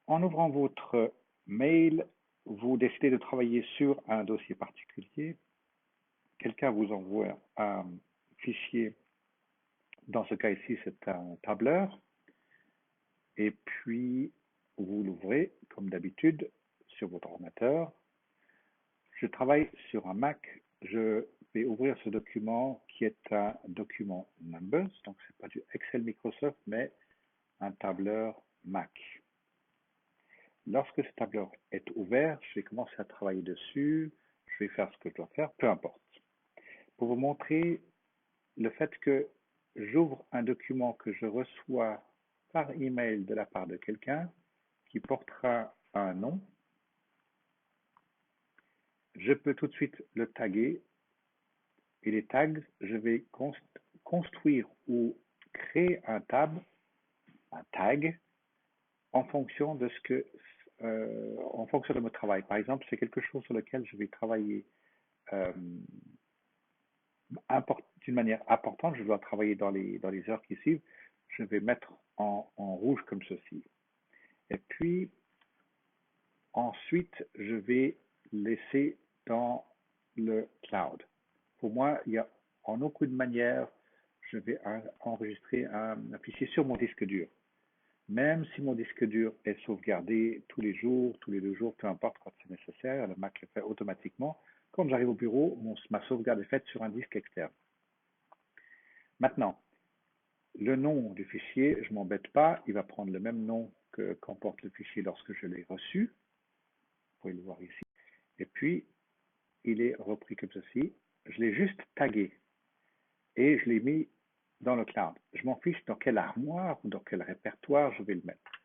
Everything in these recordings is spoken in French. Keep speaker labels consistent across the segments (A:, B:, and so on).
A: En ouvrant votre mail, vous décidez de travailler sur un dossier particulier. Quelqu'un vous envoie un fichier. Dans ce cas ici, c'est un tableur. Et puis, vous l'ouvrez, comme d'habitude, sur votre ordinateur. Je travaille sur un Mac. Je vais ouvrir ce document qui est un document Numbers. Donc, ce n'est pas du Excel Microsoft, mais un tableur Mac. Lorsque ce tableur est ouvert, je vais commencer à travailler dessus. Je vais faire ce que je dois faire, peu importe. Pour vous montrer le fait que j'ouvre un document que je reçois par email de la part de quelqu'un qui portera un nom, je peux tout de suite le taguer. Et les tags, je vais construire ou créer un tag, en fonction de en fonction de mon travail. Par exemple, c'est quelque chose sur lequel je vais travailler euh, d'une manière importante. Je dois travailler dans les heures qui suivent. Je vais mettre en rouge comme ceci. Et puis, ensuite, je vais laisser dans le cloud. Pour moi, il y a en aucune manière, je vais enregistrer un fichier sur mon disque dur. Même si mon disque dur est sauvegardé tous les jours, tous les 2 jours, peu importe quand c'est nécessaire, le Mac le fait automatiquement. Quand j'arrive au bureau, ma sauvegarde est faite sur un disque externe. Maintenant, le nom du fichier, je ne m'embête pas, il va prendre le même nom que comporte le fichier lorsque je l'ai reçu. Vous pouvez le voir ici. Et puis, il est repris comme ceci. Je l'ai juste tagué et je l'ai mis dans le cloud. Je m'en fiche dans quelle armoire ou dans quel répertoire je vais le mettre.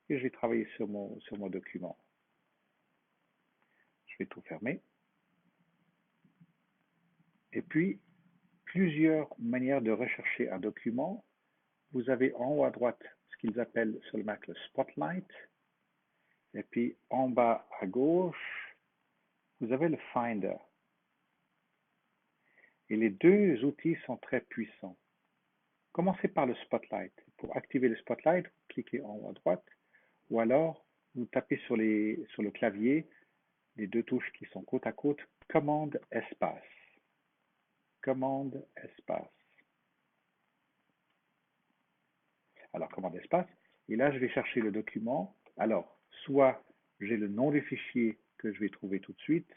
A: Et je vais travailler sur mon document. Je vais tout fermer. Et puis, plusieurs manières de rechercher un document. Vous avez en haut à droite ce qu'ils appellent sur le Mac le Spotlight. Et puis, en bas à gauche, vous avez le Finder. Et les deux outils sont très puissants. Commencez par le Spotlight. Pour activer le Spotlight, vous cliquez en haut à droite, ou alors vous tapez sur le clavier les deux touches qui sont côte à côte, commande espace. Commande espace. Alors, commande espace, et là, je vais chercher le document. Alors, soit j'ai le nom du fichier que je vais trouver tout de suite,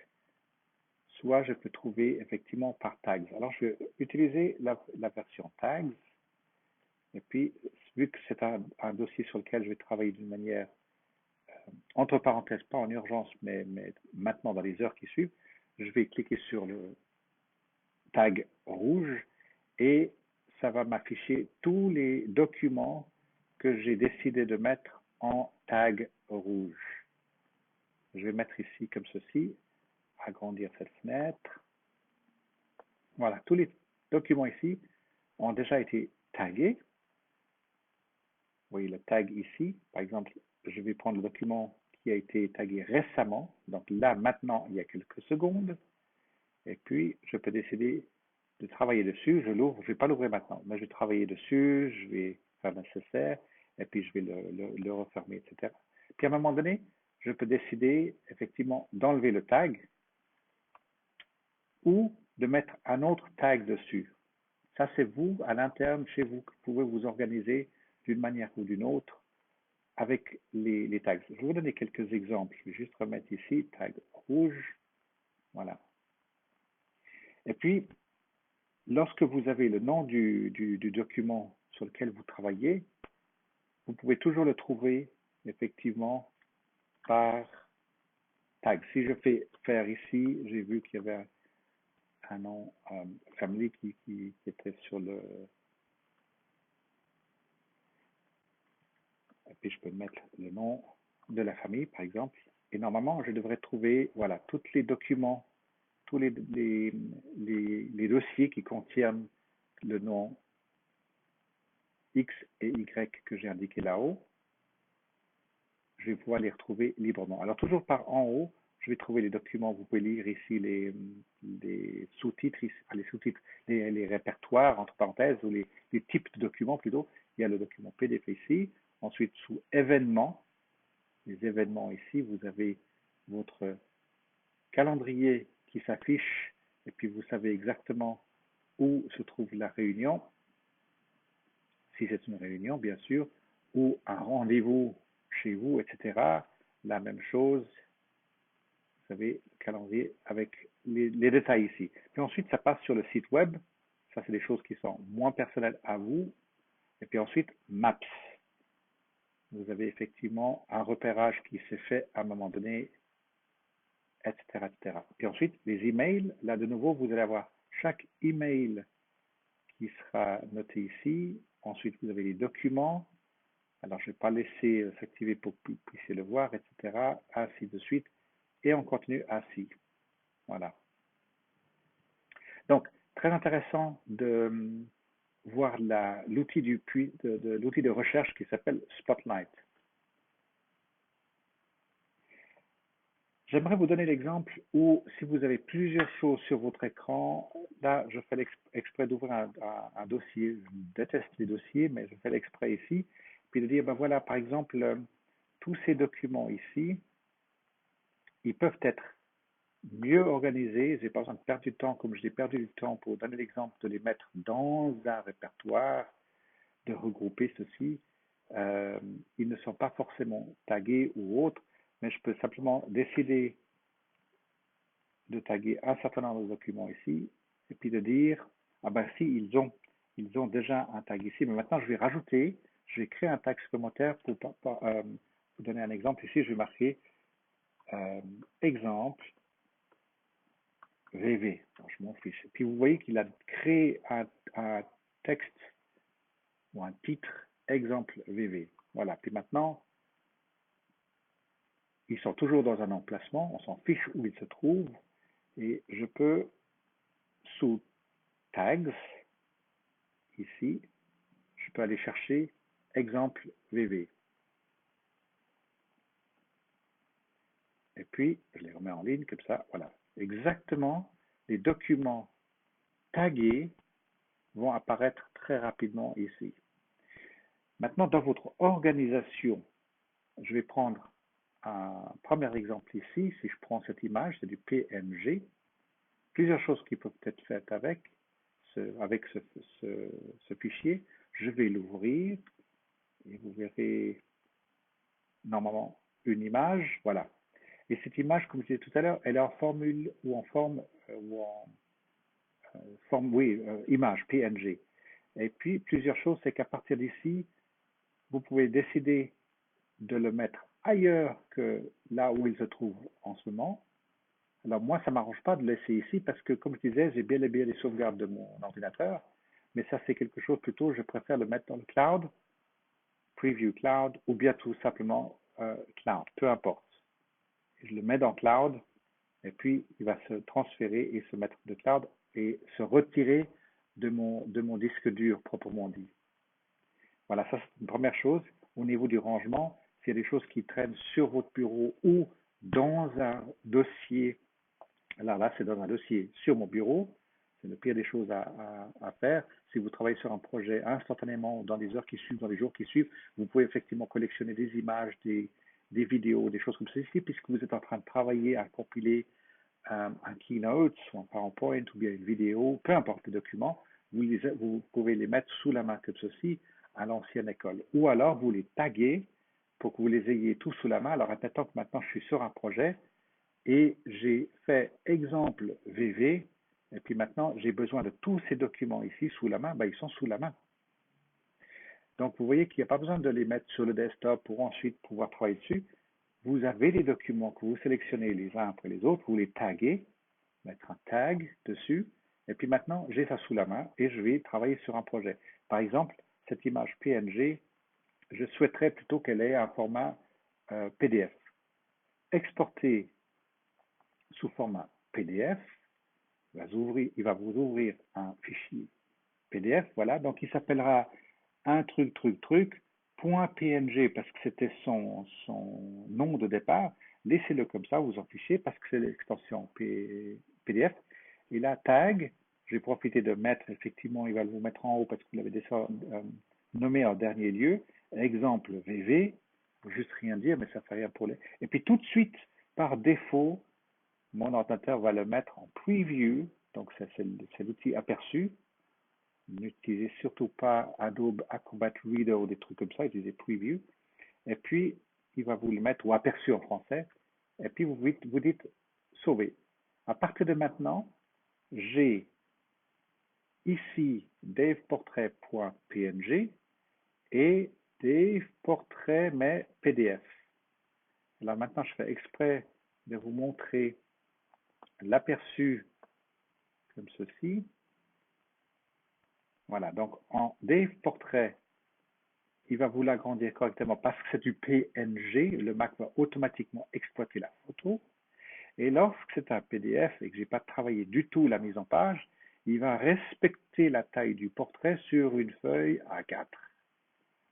A: soit je peux trouver effectivement par tags. Alors, je vais utiliser la version tags. Et puis, vu que c'est un dossier sur lequel je vais travailler d'une manière, entre parenthèses, pas en urgence, mais maintenant dans les heures qui suivent, je vais cliquer sur le tag rouge et ça va m'afficher tous les documents que j'ai décidé de mettre en tag rouge. Je vais mettre ici comme ceci, agrandir cette fenêtre. Voilà, tous les documents ici ont déjà été tagués. Vous voyez le tag ici. Par exemple, je vais prendre le document qui a été tagué récemment. Donc là, maintenant, il y a quelques secondes. Et puis, je peux décider de travailler dessus. Je l'ouvre. Je ne vais pas l'ouvrir maintenant, mais je vais travailler dessus. Je vais faire le nécessaire. Et puis, je vais le refermer, etc. Puis, à un moment donné, je peux décider effectivement d'enlever le tag ou de mettre un autre tag dessus. Ça, c'est vous, à l'interne, chez vous, que vous pouvez vous organiser d'une manière ou d'une autre avec les tags. Je vais vous donner quelques exemples. Je vais juste remettre ici, tag rouge. Voilà. Et puis, lorsque vous avez le nom du document sur lequel vous travaillez, vous pouvez toujours le trouver effectivement par tag. Si je fais faire ici, j'ai vu qu'il y avait un nom family qui était sur le... Et puis je peux mettre le nom de la famille, par exemple. Et normalement, je devrais trouver, voilà, tous les documents, tous les dossiers qui contiennent le nom X et Y que j'ai indiqué là-haut. Je vais pouvoir les retrouver librement. Alors, toujours par en haut, je vais trouver les documents. Vous pouvez lire ici les sous-titres, les répertoires, entre parenthèses, ou les types de documents plutôt. Il y a le document PDF ici. Ensuite, sous événements, les événements ici, vous avez votre calendrier qui s'affiche et puis vous savez exactement où se trouve la réunion, si c'est une réunion bien sûr, ou un rendez-vous chez vous, etc. La même chose, vous savez, le calendrier avec les détails ici. Puis ensuite, ça passe sur le site web. Ça, c'est des choses qui sont moins personnelles à vous. Et puis ensuite, Maps. Vous avez effectivement un repérage qui s'est fait à un moment donné, etc., etc. Puis ensuite, les emails. Là, de nouveau, vous allez avoir chaque email qui sera noté ici. Ensuite, vous avez les documents. Alors, je ne vais pas laisser s'activer pour que vous puissiez le voir, etc. Ainsi de suite. Et on continue ainsi. Voilà. Donc, très intéressant de voir l'outil de recherche qui s'appelle Spotlight. J'aimerais vous donner l'exemple où, si vous avez plusieurs choses sur votre écran, là, je fais exprès d'ouvrir un dossier. Je déteste les dossiers, mais je fais l'exprès ici. Puis de dire, ben voilà, par exemple, tous ces documents ici, ils peuvent être mieux organisés. Je n'ai pas besoin de perdre du temps, comme je l'ai perdu du temps pour donner l'exemple de les mettre dans un répertoire, de regrouper ceci. Ils ne sont pas forcément tagués ou autres, mais je peux simplement décider de taguer un certain nombre de documents ici, et puis de dire, ah ben si, ils ont déjà un tag ici, mais maintenant je vais rajouter, je vais créer un tag supplémentaire pour vous donner un exemple. Ici, je vais marquer exemple VV. Alors, je m'en fiche. Et puis vous voyez qu'il a créé un texte ou un titre exemple VV. Voilà. Puis maintenant, ils sont toujours dans un emplacement, on s'en fiche où ils se trouvent, et je peux, sous tags, ici, je peux aller chercher exemple VV. Et puis, je les remets en ligne comme ça, voilà. Exactement, les documents tagués vont apparaître très rapidement ici. Maintenant, dans votre organisation, je vais prendre un premier exemple ici. Si je prends cette image, c'est du PNG. Plusieurs choses qui peuvent être faites avec ce fichier. Je vais l'ouvrir et vous verrez normalement une image. Voilà. Et cette image, comme je disais tout à l'heure, elle est en formule ou en forme, oui, image, PNG. Et puis, plusieurs choses, c'est qu'à partir d'ici, vous pouvez décider de le mettre ailleurs que là où il se trouve en ce moment. Alors moi, ça ne m'arrange pas de le laisser ici parce que, comme je disais, j'ai bien et bien les sauvegardes de mon ordinateur. Mais ça, c'est quelque chose plutôt, je préfère le mettre dans le cloud, Preview Cloud, ou bien tout simplement Cloud, peu importe. Je le mets dans Cloud, et puis il va se transférer et se mettre de Cloud et se retirer de mon disque dur proprement dit. Voilà, ça c'est une première chose. Au niveau du rangement, s'il y a des choses qui traînent sur votre bureau ou dans un dossier, alors là c'est dans un dossier sur mon bureau, c'est le pire des choses à faire. Si vous travaillez sur un projet instantanément dans les heures qui suivent, dans les jours qui suivent, vous pouvez effectivement collectionner des images, des vidéos, des choses comme ceci, puisque vous êtes en train de travailler à compiler un Keynote, ou un PowerPoint, ou bien une vidéo, peu importe les documents, vous pouvez les mettre sous la main comme ceci à l'ancienne école. Ou alors vous les taguez pour que vous les ayez tous sous la main. Alors admettons que maintenant je suis sur un projet et j'ai fait exemple VV, et puis maintenant j'ai besoin de tous ces documents ici sous la main, ben, ils sont sous la main. Donc vous voyez qu'il n'y a pas besoin de les mettre sur le desktop pour ensuite pouvoir travailler dessus. Vous avez les documents que vous sélectionnez les uns après les autres, vous les taguez, mettre un tag dessus, et puis maintenant j'ai ça sous la main et je vais travailler sur un projet. Par exemple, cette image PNG, je souhaiterais plutôt qu'elle ait un format PDF. Exporter sous format PDF, il va vous ouvrir un fichier PDF, voilà, donc il s'appellera un .png parce que c'était son nom de départ. Laissez-le comme ça, vous en fichez parce que c'est l'extension PDF. Et là, tag, j'ai profité de mettre, effectivement, il va vous mettre en haut parce que vous l'avez nommé en dernier lieu, exemple VV, juste rien dire, mais ça fait rien pour les. Et puis tout de suite, par défaut, mon ordinateur va le mettre en preview. Donc c'est l'outil aperçu. N'utilisez surtout pas Adobe Acrobat Reader ou des trucs comme ça, utilisez preview. Et puis, il va vous le mettre, ou aperçu en français. Et puis, vous dites sauver. À partir de maintenant, j'ai ici daveportrait.png et daveportrait mais PDF. Alors maintenant, je fais exprès de vous montrer l'aperçu comme ceci. Voilà, donc en Dave Portrait, il va vous l'agrandir correctement parce que c'est du PNG. Le Mac va automatiquement exploiter la photo. Et lorsque c'est un PDF et que je n'ai pas travaillé du tout la mise en page, il va respecter la taille du portrait sur une feuille A4.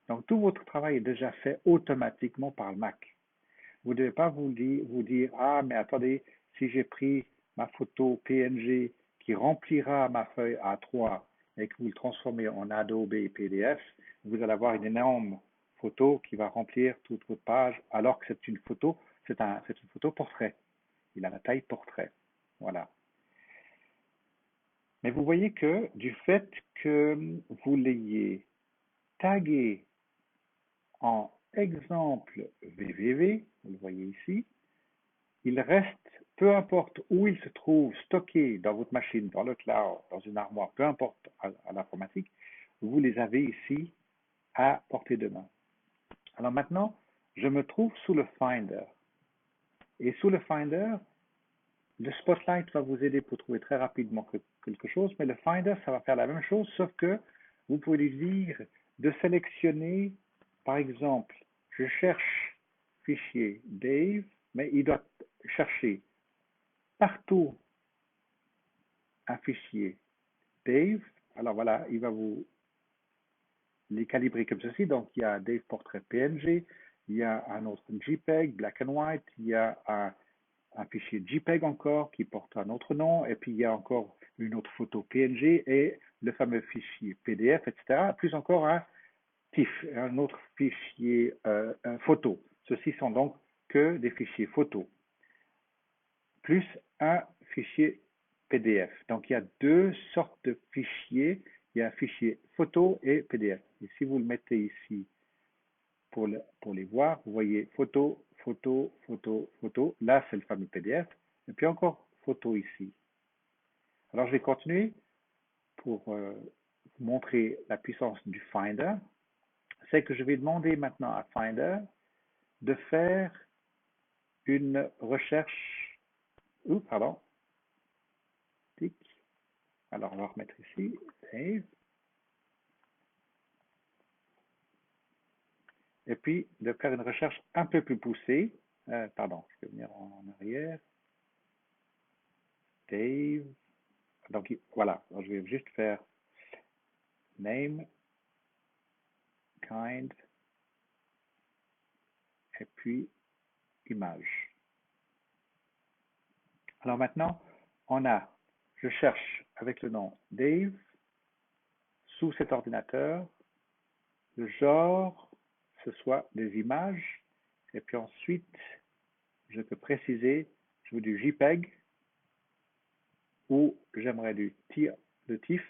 A: Donc tout votre travail est déjà fait automatiquement par le Mac. Vous ne devez pas vous dire, ah mais attendez, si j'ai pris ma photo PNG qui remplira ma feuille A3 et que vous le transformez en Adobe PDF, vous allez avoir une énorme photo qui va remplir toute votre page alors que c'est une photo, c'est une photo portrait. Il a la taille portrait. Voilà. Mais vous voyez que du fait que vous l'ayez tagué en exemple www, vous le voyez ici, il reste, peu importe où il se trouve stocké dans votre machine, dans le cloud, dans une armoire, peu importe à l'informatique, vous les avez ici à portée de main. Alors maintenant, je me trouve sous le Finder. Et sous le Finder, le Spotlight va vous aider pour trouver très rapidement quelque chose, mais le Finder, ça va faire la même chose, sauf que vous pouvez lui dire de sélectionner, par exemple, je cherche fichier Dave, mais il doit chercher partout un fichier Dave. Alors voilà, il va vous les calibrer comme ceci. Donc il y a Dave Portrait PNG, il y a un autre JPEG, Black and White, il y a un fichier JPEG encore qui porte un autre nom, et puis il y a encore une autre photo PNG et le fameux fichier PDF, etc. Plus encore un TIFF, un autre fichier photo. Ceux-ci sont donc que des fichiers photos, plus un fichier PDF. Donc il y a deux sortes de fichiers. Il y a un fichier photo et PDF. Et si vous le mettez ici pour les voir, vous voyez photo, photo, photo, photo. Là, c'est le fameux PDF. Et puis encore photo ici. Alors, je vais continuer pour vous montrer la puissance du Finder. C'est que je vais demander maintenant à Finder de faire une recherche. Pardon. Tic. Alors, on va remettre ici. Save. Et puis, de faire une recherche un peu plus poussée. Pardon, je vais venir en arrière. Dave. Donc, voilà. Alors, je vais juste faire name, kind, et puis image. Alors maintenant, je cherche avec le nom Dave sous cet ordinateur, le genre, ce soit des images, et puis ensuite, je peux préciser, je veux du JPEG, ou j'aimerais du TIFF,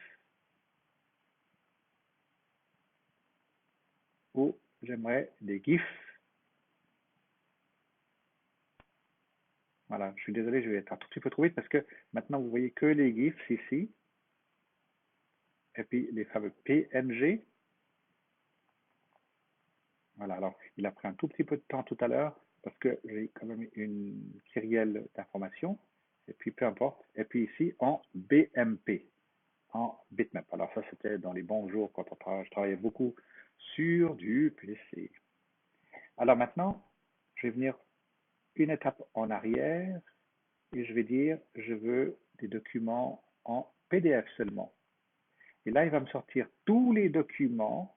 A: ou j'aimerais des GIFs. Voilà, je suis désolé, je vais être un tout petit peu trop vite parce que maintenant vous voyez que les GIFs ici, et puis les fameux PNG. Voilà, alors il a pris un tout petit peu de temps tout à l'heure parce que j'ai quand même une kyrielle d'informations, et puis peu importe, et puis ici en BMP, en bitmap. Alors ça c'était dans les bons jours quand je travaillais beaucoup sur du PC. Alors maintenant, je vais venir une étape en arrière et je vais dire je veux des documents en PDF seulement. Et là, il va me sortir tous les documents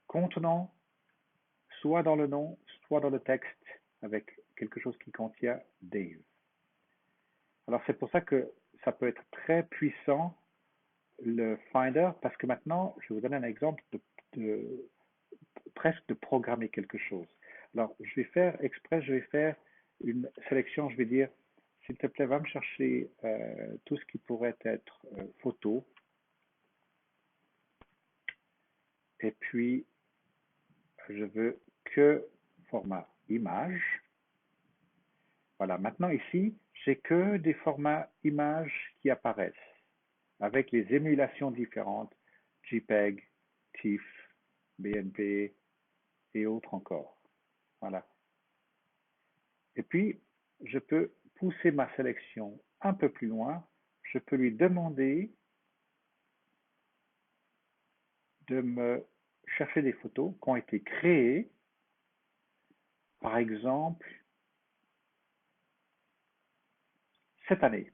A: contenant soit dans le nom, soit dans le texte, avec quelque chose qui contient Dave. Alors c'est pour ça que ça peut être très puissant, le Finder, parce que maintenant, je vais vous donner un exemple presque de programmer quelque chose. Alors, je vais faire exprès, je vais faire une sélection, je vais dire, s'il te plaît, va me chercher tout ce qui pourrait être photo, et puis je veux que format image. Voilà, maintenant ici, j'ai que des formats images qui apparaissent avec les émulations différentes, JPEG, TIFF, BNP et autres encore. Voilà. Et puis, je peux pousser ma sélection un peu plus loin. Je peux lui demander de me chercher des photos qui ont été créées, par exemple, cette année.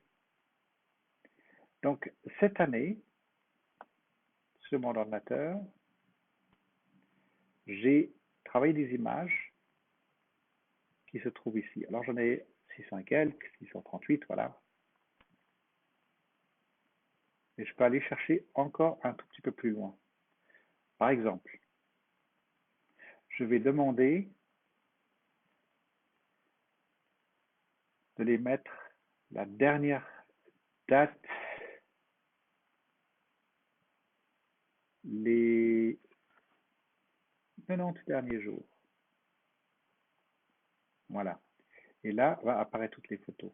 A: Donc, cette année, sur mon ordinateur, j'ai travaillé des images qui se trouvent ici. Alors, j'en ai 600 et quelques, 638, voilà. Et je peux aller chercher encore un tout petit peu plus loin. Par exemple, je vais demander de les mettre la dernière date, les 90 derniers jours. Voilà. Et là, va apparaître toutes les photos.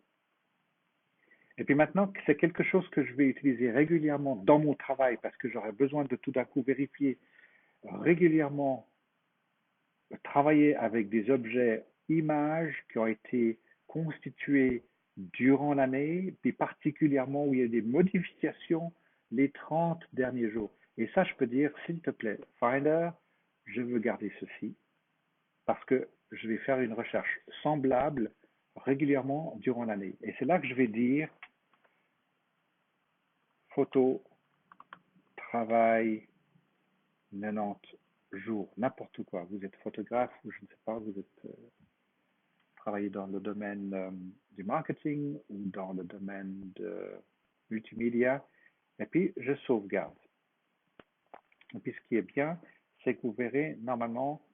A: Et puis maintenant, c'est quelque chose que je vais utiliser régulièrement dans mon travail parce que j'aurai besoin de tout d'un coup vérifier régulièrement, travailler avec des objets images qui ont été constitués durant l'année, puis particulièrement où il y a des modifications les 30 derniers jours. Et ça, je peux dire, s'il te plaît, Finder, je veux garder ceci parce que je vais faire une recherche semblable régulièrement durant l'année. Et c'est là que je vais dire photo, travail, 90 jours, n'importe quoi. Vous êtes photographe ou je ne sais pas, vous êtes travaillez dans le domaine du marketing ou dans le domaine de multimédia. Et puis, je sauvegarde. Et puis, ce qui est bien, c'est que vous verrez, normalement,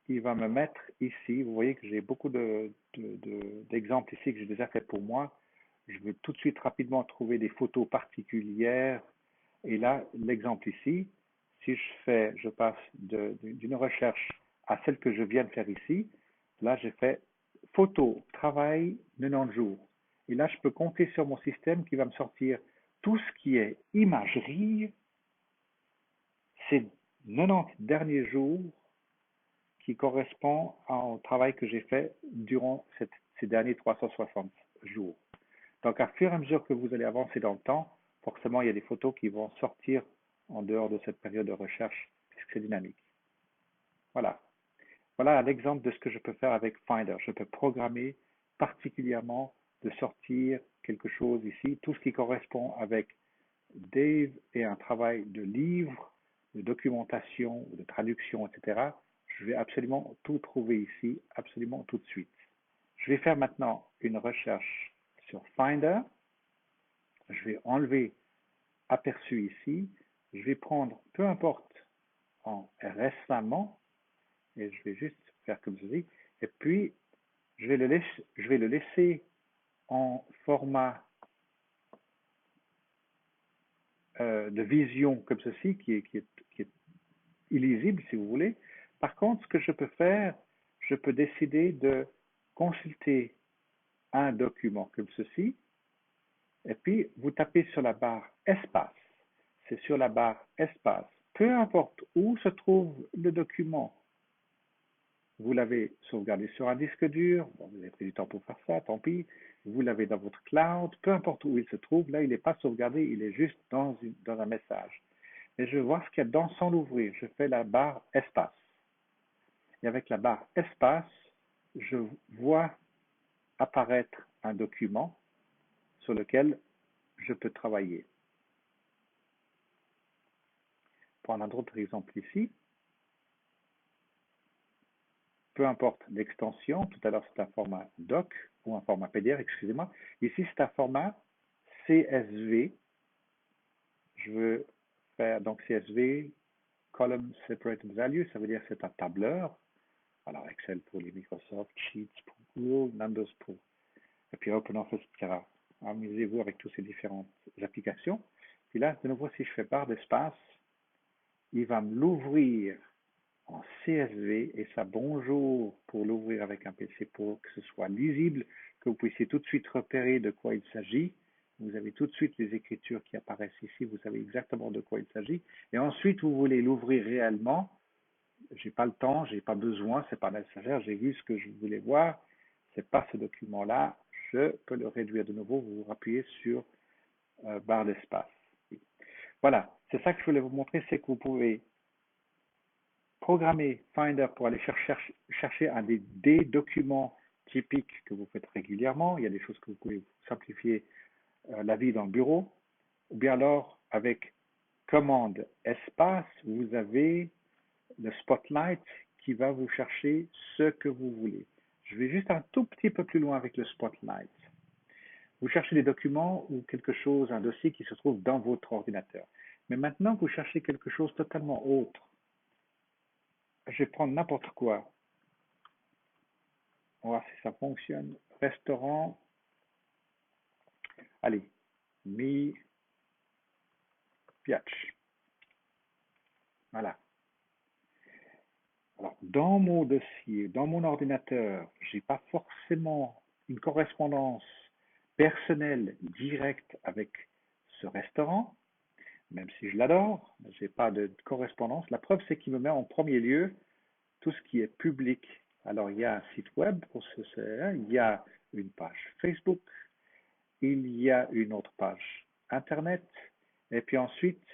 A: il va me mettre ici. Vous voyez que j'ai beaucoup d'exemples ici que j'ai déjà fait pour moi. Je veux tout de suite rapidement trouver des photos particulières. Et là, l'exemple ici, si je passe d'une recherche à celle que je viens de faire ici, là, j'ai fait photo, travail, 90 jours. Et là, je peux compter sur mon système qui va me sortir tout ce qui est imagerie, ces 90 derniers jours qui correspond au travail que j'ai fait durant ces derniers 360 jours. Donc, à fur et à mesure que vous allez avancer dans le temps, forcément, il y a des photos qui vont sortir en dehors de cette période de recherche, puisque c'est dynamique. Voilà. Voilà l'exemple de ce que je peux faire avec Finder. Je peux programmer particulièrement de sortir quelque chose ici, tout ce qui correspond avec Dave et un travail de livre, de documentation, de traduction, etc. Je vais absolument tout trouver ici, absolument tout de suite. Je vais faire maintenant une recherche sur Finder. Je vais enlever aperçu ici. Je vais prendre, peu importe, en récemment, et je vais juste faire comme ceci. Et puis, je vais le laisser en format de vision comme ceci, qui est illisible si vous voulez. Par contre, ce que je peux faire, je peux décider de consulter un document comme ceci, et puis vous tapez sur la barre espace. C'est sur la barre espace. Peu importe où se trouve le document, vous l'avez sauvegardé sur un disque dur, bon, vous avez pris du temps pour faire ça, tant pis. Vous l'avez dans votre cloud, peu importe où il se trouve, là il n'est pas sauvegardé, il est juste dans un message. Et je vois ce qu'il y a dans sans l'ouvrir. Je fais la barre espace. Et avec la barre espace, je vois apparaître un document sur lequel je peux travailler. Pour un autre exemple ici, peu importe l'extension, tout à l'heure c'est un format doc ou un format PDF, excusez-moi. Ici c'est un format CSV. Je veux faire donc CSV, Column Separated Value, ça veut dire que c'est un tableur. Alors Excel pour les Microsoft, Sheets pour Google, Numbers pour, et puis OpenOffice, etc. Amusez-vous avec toutes ces différentes applications. Puis là, de nouveau, si je fais barre d'espace, il va me l'ouvrir en CSV et ça bonjour pour l'ouvrir avec un PC pour que ce soit lisible, que vous puissiez tout de suite repérer de quoi il s'agit. Vous avez tout de suite les écritures qui apparaissent ici, vous savez exactement de quoi il s'agit. Et ensuite, vous voulez l'ouvrir réellement. J'ai pas le temps, j'ai pas besoin, c'est pas nécessaire, j'ai vu ce que je voulais voir, c'est pas ce document-là, je peux le réduire de nouveau, vous appuyez sur barre d'espace. Voilà, c'est ça que je voulais vous montrer, c'est que vous pouvez programmer Finder pour aller chercher des documents typiques que vous faites régulièrement. Il y a des choses que vous pouvez simplifier la vie dans le bureau. Ou bien alors, avec commande espace, vous avez le Spotlight qui va vous chercher ce que vous voulez. Je vais juste un tout petit peu plus loin avec le Spotlight. Vous cherchez des documents ou quelque chose, un dossier qui se trouve dans votre ordinateur. Mais maintenant, vous cherchez quelque chose totalement autre. Je vais prendre n'importe quoi. On va voir si ça fonctionne. Restaurant. Allez. Mi piace. Voilà. Alors, dans mon dossier, dans mon ordinateur, j'ai pas forcément une correspondance personnelle directe avec ce restaurant, même si je l'adore, j'ai pas de correspondance. La preuve, c'est qu'il me met en premier lieu tout ce qui est public. Alors, il y a un site web pour il y a une page Facebook, il y a une autre page Internet, et puis ensuite,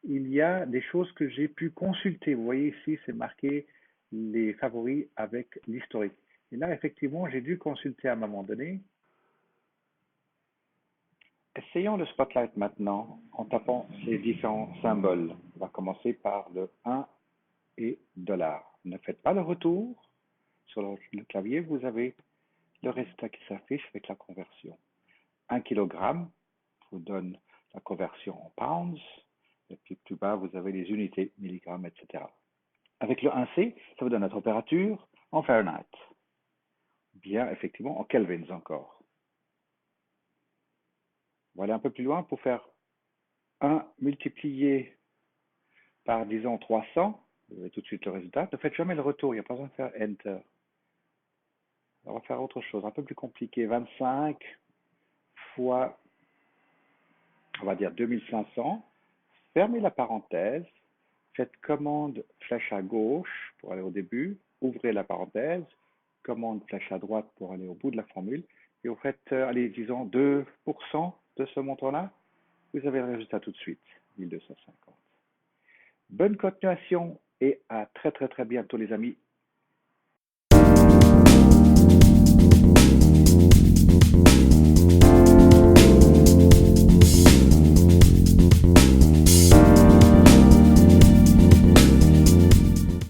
A: il y a des choses que j'ai pu consulter. Vous voyez ici, c'est marqué les favoris avec l'historique. Et là, effectivement, j'ai dû consulter à un moment donné. Essayons le Spotlight maintenant en tapant ces différents symboles. On va commencer par le 1 et $. Ne faites pas le retour. Sur le clavier, vous avez le résultat qui s'affiche avec la conversion. 1 kg vous donne la conversion en pounds. Et puis plus bas, vous avez les unités, milligrammes, etc. Avec le 1C, ça vous donne la température en Fahrenheit. Bien, effectivement, en kelvins encore. On va aller un peu plus loin pour faire 1 multiplié par, disons, 300. Vous avez tout de suite le résultat. Ne faites jamais le retour, il n'y a pas besoin de faire Enter. On va faire autre chose, un peu plus compliqué. 25 fois, on va dire 2500. Fermez la parenthèse. Faites commande flèche à gauche pour aller au début. Ouvrez la parenthèse. Commande flèche à droite pour aller au bout de la formule. Et vous faites, allez, disons 2% de ce montant-là. Vous avez le résultat tout de suite, 1250. Bonne continuation et à très très très bientôt les amis.